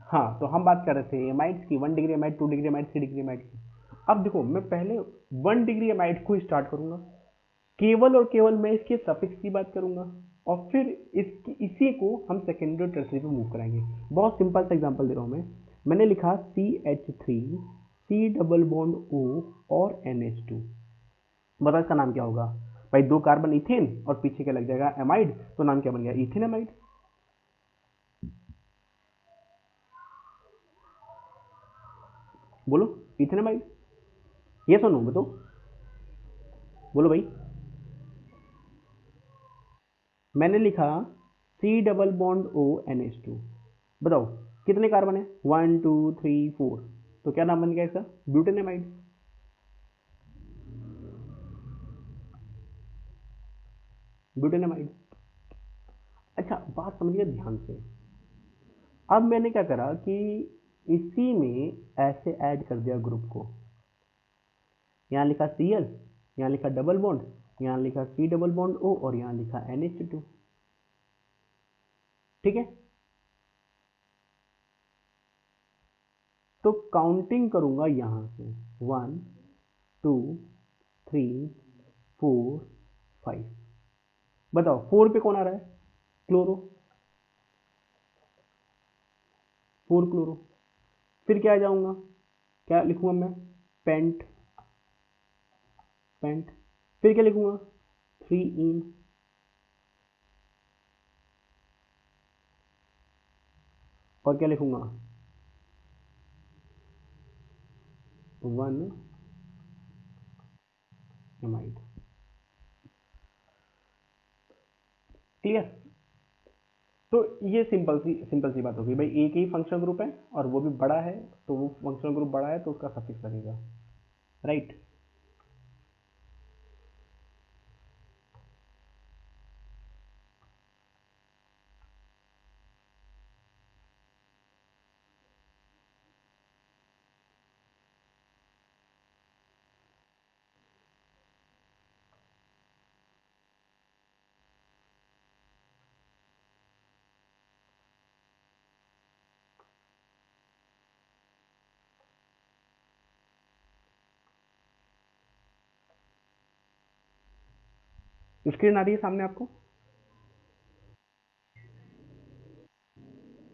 Speaker 1: हाँ, तो हम बात कर रहे थे एमाइड्स की, 1 degree amide, 2 degree amide, 3 degree amide की। अब देखो मैं पहले 1 डिग्री एमाइड को स्टार्ट करूंगा, केवल और केवल मैं इसके सफिक्स की बात करूंगा, और फिर इसी को हम सेकेंडरी और टर्सरी पे मूव कराएंगे। बहुत सिंपल सा एग्जांपल दे रहा हूं मैं। मैंने लिखा CH3 C double bond O और NH2। बताओ इसका नाम क्या होगा भाई? 2 कार्बन इथेन और पीछे क्या लग जाएगा एमाइड, तो नाम क्या बन गया? Ethane amide. बोलो इथेन एमाइड, ये सुनो बताओ, बोलो भाई। मैंने लिखा C double bond O NH2, बताओ कितने कार्बन है? 1 2 3 4, तो क्या नाम बन गया इसका? ब्यूटेनामाइड। ब्यूटेनामाइड। अच्छा बात समझिए ध्यान से। अब मैंने क्या करा कि इसी में ऐसे ऐड कर दिया ग्रुप को, यहाँ लिखा Cl, यहाँ लिखा डबल बॉन्ड, यहाँ लिखा C डबल बॉन्ड O और यहाँ लिखा NH2। ठीक है। तो काउंटिंग करूंगा यहां से 1 2 3 4 5। बताओ 4 पे कौन आ रहा है? Chloro, 4 chloro. फिर क्या आ जाऊंगा, क्या लिखूंगा मैं? Pent, pent. फिर क्या लिखूंगा? 3 इन। और क्या लिखूंगा? 1 एमाइड। क्लियर। तो ये सिंपल सी बात होगी भाई, एक ही फंक्शनल ग्रुप है और वो भी बड़ा है, तो वो फंक्शनल ग्रुप बड़ा है तो उसका सफिक्स लगेगा। राइट। स्क्रीन आ रही है सामने आपको?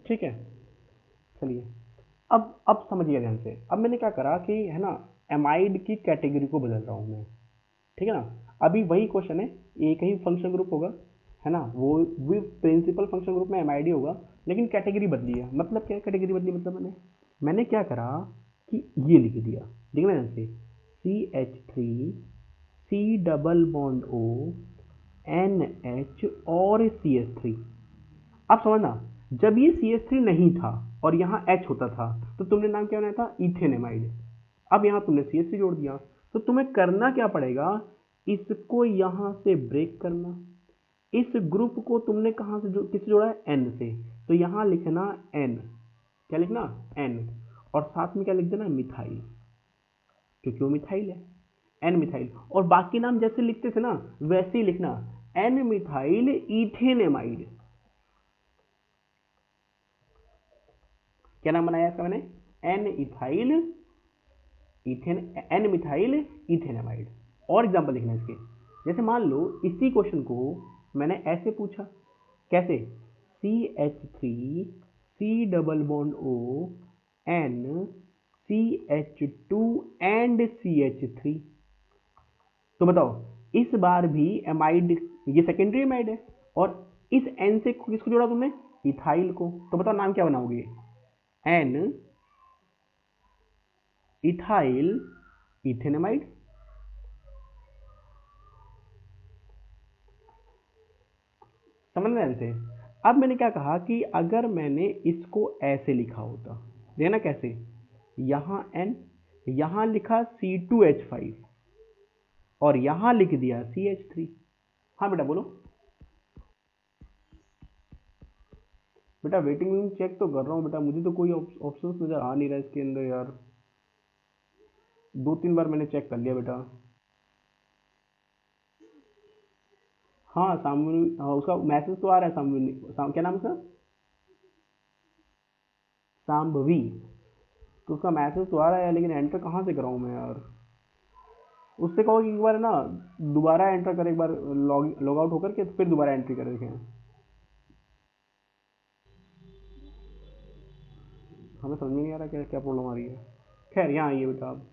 Speaker 1: ठीक है, चलिए। अब समझिए ध्यान से। अब मैंने क्या करा कि है ना, एमाइड की कैटेगरी को बदल रहा हूँ मैं, ठीक है ना। अभी वही क्वेश्चन है, एक ही फंक्शन ग्रुप होगा, है ना, वो भी प्रिंसिपल फंक्शन ग्रुप में एमआईडी होगा, लेकिन कैटेगरी बदली है। मतलब क्या कैटेगरी बदली? मतलब मैंने क्या करा कि ये लिख दिया, देखना ध्यान से, CH3 C double bond O NH और CH3। अब समझना, जब ये CH3 नहीं था और यहाँ H होता था तो तुमने नाम क्या बनाया था? इथेनेमाइड। अब यहाँ तुमने CH3 जोड़ दिया, तो तुम्हें करना क्या पड़ेगा? इसको यहाँ से ब्रेक करना। इस ग्रुप को तुमने कहाँ से किससे जोड़ा है? N से। तो यहाँ लिखना N, क्या लिखना? N, और साथ में क्या लिख देना? मिथाइल, क्योंकि वो मिथाइल है, N मिथाइल। और बाकी नाम जैसे लिखते थे ना वैसे ही लिखना, N मिथाइल इथेनेमाइड। क्या नाम बनाया इसका मैंने? N ethyl ethane, N methyl ethanamide. और एग्जांपल लिखना इसके, जैसे मान लो इसी क्वेश्चन को मैंने ऐसे पूछा, कैसे? CH3 C double bond O N CH2 and CH3। तो बताओ, इस बार भी एमाइड, ये सेकेंडरी एमाइड है, और इस N से किसको जोड़ा तुमने? इथाइल को। तो बताओ नाम क्या बनाओगे? N ethyl ethanamide. समझ में आया से? अब मैंने क्या कहा कि अगर मैंने इसको ऐसे लिखा होता, देखना कैसे, यहां N, यहां लिखा C2H5 और यहां लिख दिया CH3। हाँ बेटा बोलो। बेटा वेटिंग रूम चेक तो कर रहा हूँ बेटा, मुझे तो कोई ऑप्शन नजर आ नहीं रहा इसके अंदर यार, 2-3 बार मैंने चेक कर लिया बेटा। हाँ सामूहिक, हाँ उसका मैसेज तो आ रहा है, क्या नाम है उसका? सांभवी। तो उसका मैसेज तो आ रहा है, लेकिन एंटर कहाँ से कराऊँ मैं यार? उससे कहो कि एक बार ना दोबारा एंटर कर, एक बार लॉग आउट होकर के फिर दोबारा एंट्री कर देखें। हमें समझ में नहीं आ रहा क्या क्या प्रॉब्लम आ रही है। खैर यहाँ आइए बेटा आप।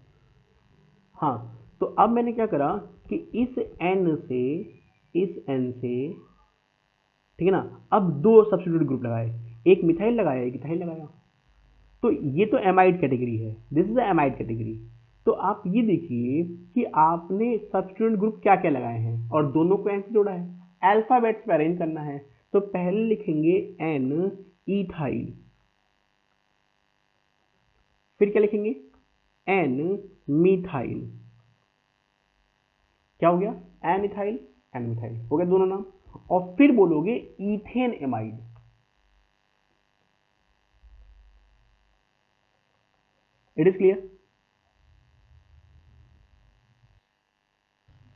Speaker 1: हाँ, तो अब मैंने क्या करा कि इस एन से, ठीक है ना, अब दो सब्स्टिट्यूट ग्रुप लगाए, एक मिथाइल लगाया एक इथाइल लगाया। तो ये तो एमाइड कैटेगरी है, दिस इज एमाइड कैटेगरी। तो आप ये देखिए कि आपने सब्स्टिट्यूएंट ग्रुप क्या क्या लगाए हैं और दोनों को एन से जोड़ा है। अल्फाबेट्स पे अरेंज करना है, तो पहले लिखेंगे एन इथाइल, फिर क्या लिखेंगे? N methyl. क्या हो गया? एन इथाइल एन मिथाइल हो गया दोनों नाम। और फिर बोलोगे ethane amide. It is clear?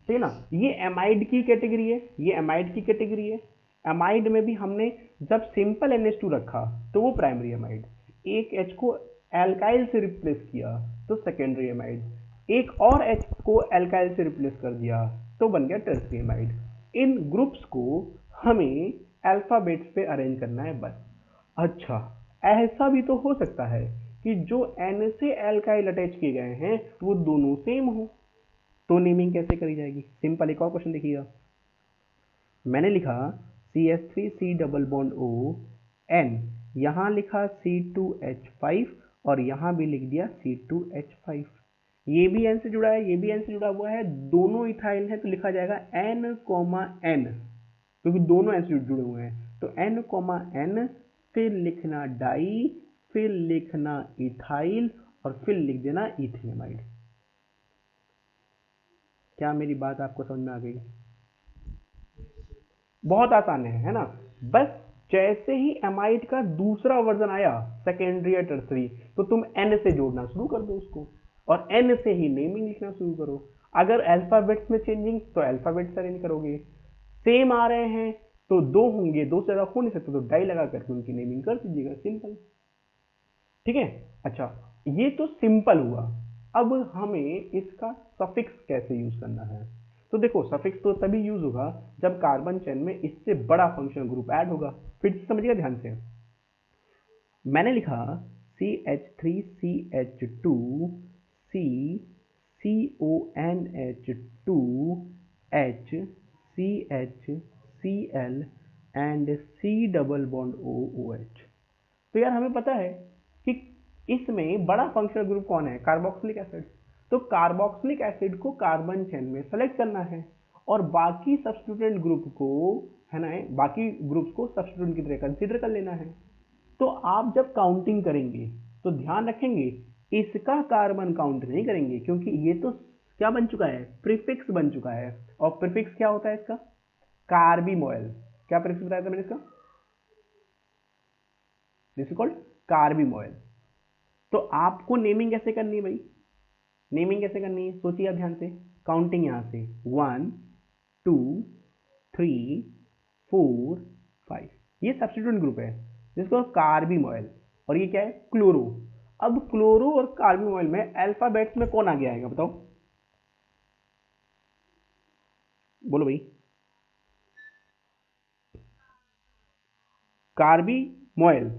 Speaker 1: ठीक है ना, ये एमाइड की कैटेगरी है, ये एमाइड की कैटेगरी है। एमाइड में भी हमने जब सिंपल NH2 रखा तो वो प्राइमरी एमाइड, एक H को एल्काइल से रिप्लेस किया तो सेकेंडरी एमाइड, एक और H को एल्काइल से रिप्लेस कर दिया तो बन गया टर्सरी एमाइड। इन ग्रुप्स को हमें अल्फाबेट्स पे अरेंज करना है बस। अच्छा, ऐसा भी तो हो सकता है कि जो N से एल्काइल अटैच किए गए हैं वो दोनों सेम हो, तो नेमिंग कैसे करी जाएगी? सिंपल, एक और क्वेश्चन देखिएगा। मैंने लिखा CH3 C double bond O N, यहां लिखा C2H5 और यहां भी लिख दिया C2H5। ये भी N से जुड़ा है, ये भी N से जुड़ा हुआ है, दोनों इथाइल है, तो लिखा जाएगा N N, क्योंकि दोनों N से जुड़े हुए हैं। तो N N, फिर लिखना डाई, फिर लिखना इथाइल और फिर लिख देना इथेनेमाइड। क्या मेरी बात आपको समझ में आ गई? बहुत आसान है ना? बस जैसे ही एमाइड का दूसरा वर्जन आया, सेकेंडरी या टर्सरी, तो तुम एन से जोड़ना शुरू कर दो उसको, और एन से ही नेमिंग लिखना शुरू करो। अगर अल्फाबेट्स में चेंजिंग तो अल्फाबेट्स अरेंज करोगे, सेम आ रहे हैं तो दो होंगे, दो से ज्यादा हो नहीं सकते तो डाई लगा करके उनकी नेमिंग कर दीजिएगा, सिंपल। ठीक है? अच्छा, ये तो सिंपल हुआ। अब हमें इसका सफिक्स कैसे यूज करना है, तो देखो सफिक्स तो तभी यूज होगा जब कार्बन चेन में इससे बड़ा फंक्शनल ग्रुप ऐड होगा। फिर से समझिएगा ध्यान से, मैंने लिखा CH3CH2 C CONH2 H CH Cl and C double bond OH। तो यार हमें पता है कि इसमें बड़ा फंक्शनल ग्रुप कौन है, कार्बोक्सिलिक एसिड। तो कार्बोक्सिलिक एसिड को कार्बन चेन में सेलेक्ट करना है और बाकी सब्स्टिट्यूएंट ग्रुप को, है ना, बाकी ग्रुप्स को सब्स्टिट्यूएंट की तरह कंसीडर कर लेना है। तो आप जब काउंटिंग करेंगे तो ध्यान रखेंगे इसका कार्बन काउंट नहीं करेंगे, क्योंकि ये तो क्या बन चुका है, प्रीफिक्स बन चुका है। और प्रीफिक्स क्या होता है इसका, कार्बिमोल। क्या प्रीफिक्स बताया था मैंने इसका, दिस इज कॉल्ड कार्बिमोल। तो आपको नेमिंग कैसे करनी है भाई, नेमिंग कैसे करनी है, सोचिए आप ध्यान से। काउंटिंग यहां से 1 2 3 4 5, ये सब्स्टिट्यूएंट ग्रुप है जिसको कार्बिमोल, और ये क्या है, क्लोरो। अब क्लोरो और कार्बिमोल में अल्फाबेट्स में कौन आगे आएगा बताओ, बोलो भाई। कार्बिमोल,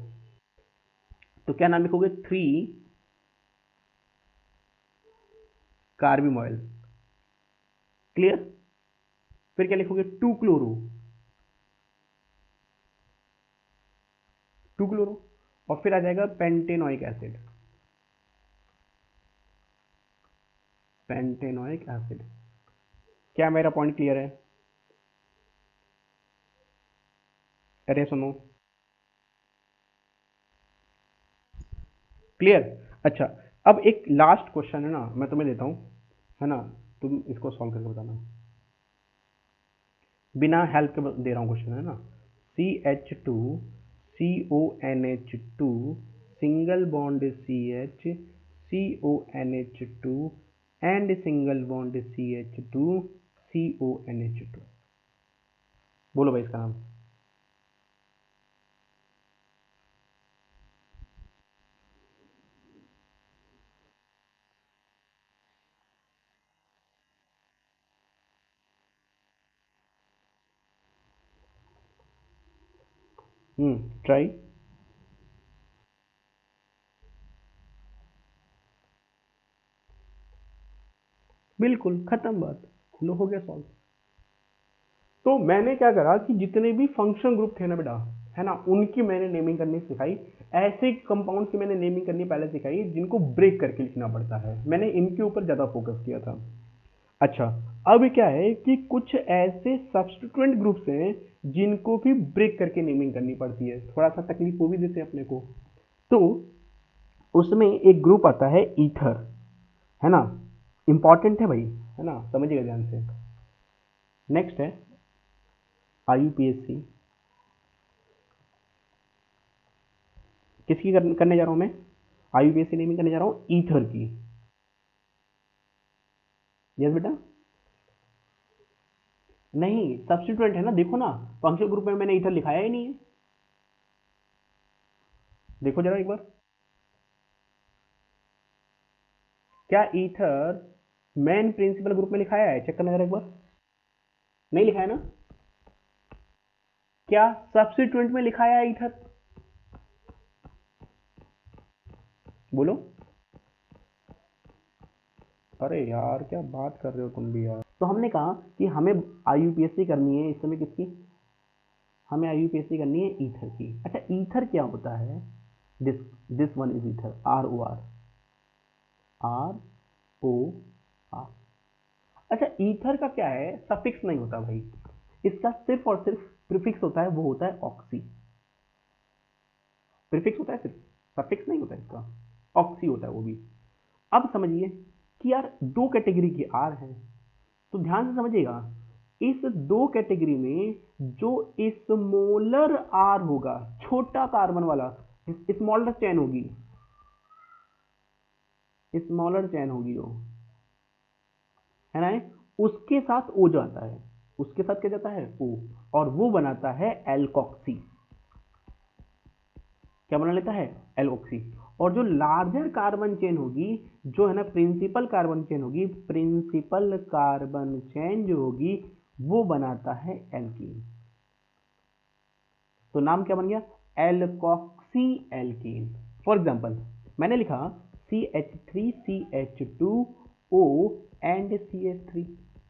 Speaker 1: तो क्या नाम लिखोगे, 3 कार्बिमोल, क्लियर। फिर क्या लिखोगे, 2 क्लोरो, 2 क्लोरो, और फिर आ जाएगा पेंटेनोइक एसिड, पेंटेनोइक एसिड। क्या मेरा पॉइंट क्लियर है, अरे सुनो, क्लियर। अच्छा, अब एक लास्ट क्वेश्चन है ना, मैं तुम्हें देता हूं, है ना, तुम इसको सॉल्व करके बताना, बिना हेल्प के दे रहा हूं क्वेश्चन, है ना। CH2 CONH2 single bond CH CONH2 and single bond CH2 CONH2, बोलो भाई इसका नाम। ट्राई, बिल्कुल खत्म बात, लो हो गया सॉल्व। तो मैंने क्या करा कि जितने भी फंक्शन ग्रुप थे ना बेटा, है ना, उनकी मैंने नेमिंग करनी सिखाई। ऐसे कंपाउंड की मैंने नेमिंग करनी पहले सिखाई जिनको ब्रेक करके लिखना पड़ता है, मैंने इनके ऊपर ज्यादा फोकस किया था। अच्छा, अब क्या है कि कुछ ऐसे सब्स्टिट्यूएंट ग्रुप्स हैं जिनको भी ब्रेक करके नेमिंग करनी पड़ती है, थोड़ा सा तकलीफ वो भी देते हैं अपने को। तो उसमें एक ग्रुप आता है ईथर, है ना, इंपॉर्टेंट है भाई, है ना, समझिएगा ध्यान से। नेक्स्ट है IUPAC, किसकी करने जा रहा हूं मैं, IUPAC नेमिंग करने जा रहा हूं ईथर की। यस बेटा, नहीं सब्स्टिट्यूएंट है ना, देखो ना, फंक्शनल ग्रुप में मैंने ईथर लिखाया ही नहीं है, देखो जरा एक बार, क्या ईथर मेन प्रिंसिपल ग्रुप में लिखाया है, चेक करना जरा एक बार, नहीं लिखा है ना। क्या सब्स्टिट्यूएंट में लिखाया है ईथर, बोलो। अरे यार क्या बात कर रहे हो तुम भी यार। तो हमने कहा कि हमें IUPAC करनी है इस समय, किसकी, हमें IUPAC करनी है ईथर की। अच्छा, ईथर क्या होता है, this this one is ether, ROR, ROR। अच्छा, ईथर का क्या है, सफिक्स नहीं होता भाई, इसका सिर्फ और सिर्फ प्रीफिक्स होता है, वो होता है ऑक्सी, प्रीफिक्स होता है सिर्फ, सफिक्स नहीं होता इसका, ऑक्सी होता है वो भी। अब समझिए कि यार दो कैटेगरी की आर है, तो ध्यान से समझिएगा, इस दो कैटेगरी में जो स्मॉलर आर होगा, छोटा कार्बन वाला, स्मॉलर चेन होगी, स्मॉलर चेन होगी वो, है ना, उसके साथ ओ जाता है, उसके साथ क्या जाता है, ओ, और वो बनाता है एल्कोक्सी, क्या बना लेता है, एल्कोक्सी। और जो लार्जर कार्बन चेन होगी, जो है ना प्रिंसिपल कार्बन चेन होगी, प्रिंसिपल कार्बन चेन जो होगी वो बनाता है एल्कीन। तो नाम क्या बन गया? Alkoxy alkene. फॉर एग्जाम्पल मैंने लिखा CH3CH2O एंड CH3।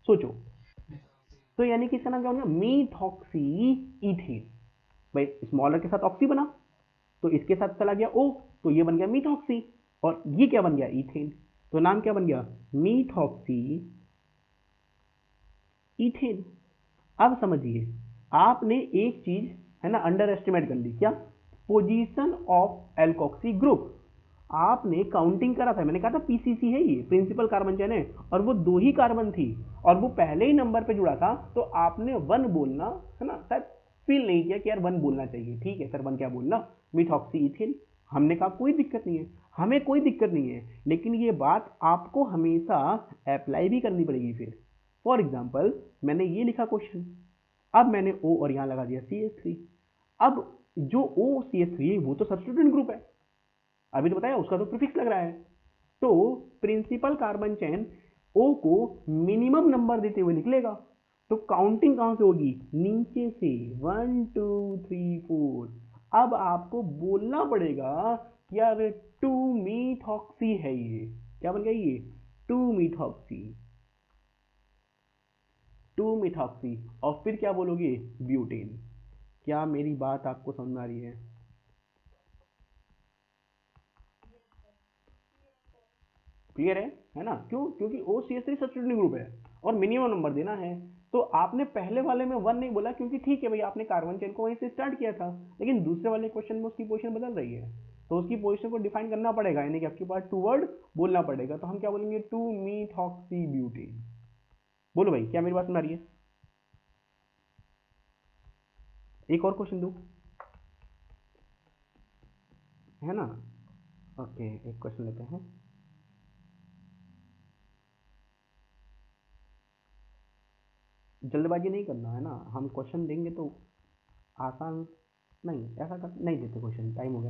Speaker 1: सोचो, तो यानी कि इसका नाम क्या बन गया? मीथॉक्सी इथेन। भाई स्मॉलर के साथ ऑक्सी बना तो इसके साथ चला गया O, तो ये बन गया मीथॉक्सी, और ये क्या बन गया? इथेन। तो नाम क्या बन गया? मीथॉक्सी इथेन। अब समझिए, आपने एक चीज है ना अंडर एस्टिमेट कर ली। क्या? Position of alkoxy group. आपने काउंटिंग करा था, मैंने कहा था पीसीसी है ये, प्रिंसिपल कार्बन चेन है, और वो 2 ही कार्बन थी और वो पहले ही नंबर पे जुड़ा था, तो आपने 1 बोलना है ना, शायद फील नहीं किया कि यार 1 बोलना चाहिए। ठीक है सर 1 क्या बोलना? मिथॉक्सी इथिन। हमने कहा कोई दिक्कत नहीं है, हमें कोई दिक्कत नहीं है, लेकिन ये बात आपको हमेशा अप्लाई भी करनी पड़ेगी फिर। फॉर एग्जाम्पल मैंने ये लिखा क्वेश्चन, अब मैंने O और यहां लगा दिया CH3। अब जो OCH3 है वो तो सब्स्टिट्यूएंट ग्रुप है, अभी तो बताया उसका तो प्रीफिक्स लग रहा है। तो प्रिंसिपल कार्बन चेन O को मिनिमम नंबर देते हुए निकलेगा। तो काउंटिंग कहां से होगी? नीचे से 1 2 3 4। अब आपको बोलना पड़ेगा कि यार 2 मीथॉक्सी है ये। क्या बन गया ये? 2 मीथॉक्सी, 2 मिथॉक्सी, और फिर क्या बोलोगे? ब्यूटेन। क्या मेरी बात आपको समझ आ रही है? क्लियर है ना? क्यों? क्योंकि OCH3 सब्स्टिट्यूएंट ग्रुप है और मिनिमम नंबर देना है। तो आपने पहले वाले में 1 नहीं बोला क्योंकि ठीक है भाई आपने कार्बन चेन को वहीं से स्टार्ट किया था, लेकिन दूसरे वाले क्वेश्चन में उसकी पोजीशन बदल रही है, तो उसकी पोजीशन को डिफाइन करना पड़ेगा, यानी कि आपके पास 2 वर्ड बोलना पड़ेगा। तो हम क्या बोलेंगे? 2 मीथॉक्सी ब्यूटेन। बोलो भाई क्या मेरी बात सुन रही है? एक और क्वेश्चन दो, है ना? ओके एक क्वेश्चन लेते हैं। जल्दबाजी नहीं करना है ना, हम क्वेश्चन देंगे तो आसान नहीं, ऐसा कर नहीं देते क्वेश्चन, टाइम हो गया।